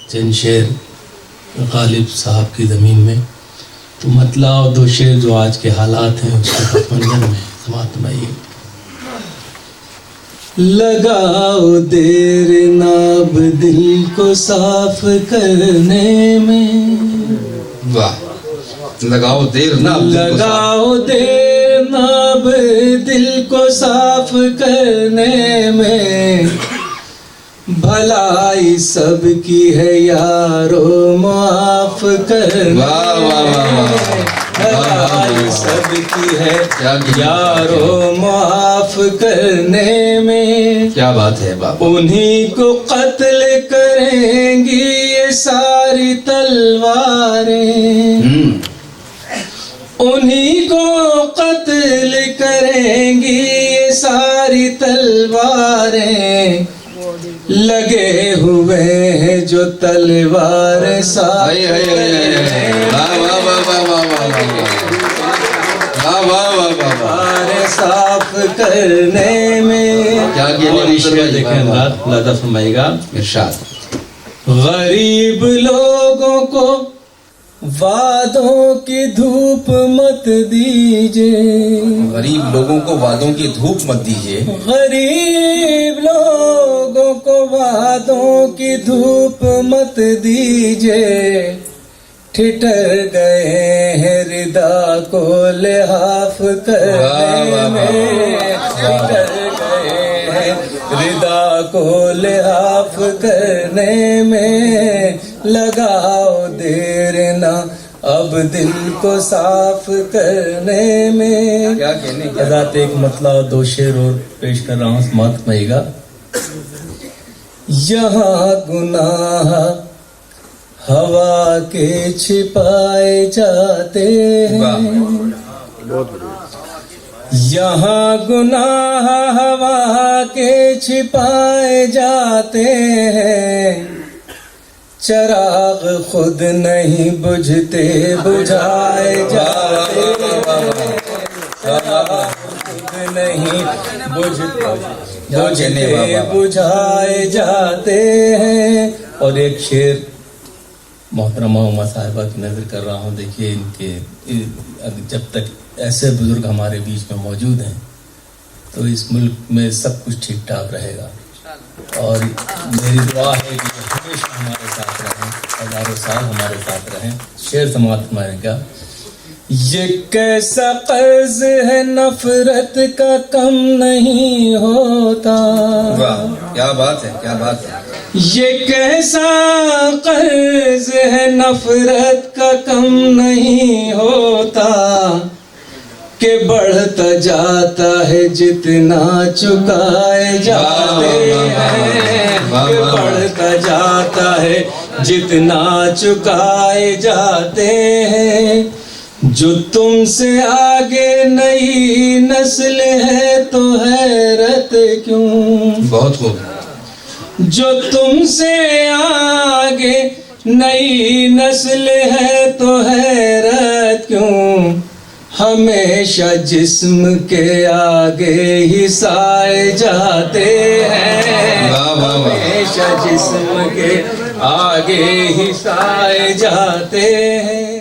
چند شعر غالب صاحب کی زمین میں، تو مطلع اور دو شعر جو آج کے حالات ہیں اس کے پس منظر میں سماعت فرمائیے۔ لگاؤ دیر ناب دل کو صاف کرنے میں، واہ، لگاؤ دیر ناب دل کو صاف کرنے میں، بھلائی سب کی ہے یارو معاف کرنے میں، بھلائی سب کی ہے یارو معاف کرنے میں، کیا بات ہے بابا، انہی کو قتل کریں گی یہ ساری تلواریں، انہی کو قتل کریں گی یہ ساری تلواریں، لگے ہوئے ہیں جو تلوار صاف صاف کرنے میں۔ دیکھیں لطف فرمائے گا، ارشاد۔ غریب لوگوں کو وعدوں کی دھوپ مت دیجیے، غریب لوگوں کو وعدوں کی دھوپ مت دیجیے، غریب لوگوں کو وعدوں کی دھوپ مت دیجیے، ٹھٹر گئے ہیں ردا کو لحاف کرنے میں، ٹھٹر گئے ہیں ردا کو لحاف کرنے میں، لگاؤ دیر نہ اب دل کو صاف کرنے میں۔ کیا کہنے کا حضرات ایک مطلع دو شعر اور پیش کر رہا ہوں، سماعت فرمائیے گا۔ یہاں گناہ ہوا کے چھپائے جاتے ہیں، یہاں گناہ ہوا کے چھپائے جاتے ہیں، چراغ خود نہیں بجھتے بجھائے جاتے ہیں، چراغ خود نہیں بجھتے بجھائے جاتے ہیں۔ اور ایک شعر محترمہ اما صاحبہ کی نظر کر رہا ہوں، دیکھیے ان کے جب تک ایسے بزرگ ہمارے بیچ میں موجود ہیں تو اس ملک میں سب کچھ ٹھیک ٹھاک رہے گا، اور میری دعا ہے کہ ہمیشہ ہمارے ساتھ رہیں، ہزاروں سال ہمارے ساتھ رہیں۔ شعر سماعت فرمائیں گا۔ یہ کیسا قرض ہے نفرت کا کم نہیں ہوتا، کیا بات ہے، کیا بات ہے، یہ کیسا قرض ہے نفرت کا کم نہیں ہوتا، کہ بڑھتا جاتا ہے جتنا چکائے جاتے ہیں، کہ بڑھتا جاتا ہے جتنا چکائے جاتے ہیں، جو تم سے آگے نئی نسل ہے تو حیرت کیوں، بہت خوب، جو تم سے آگے نئی نسل ہے تو حیرت کیوں، ہمیشہ جسم کے آگے ہی سائے جاتے ہیں، ہمیشہ جسم کے آگے ہی سائے جاتے ہیں۔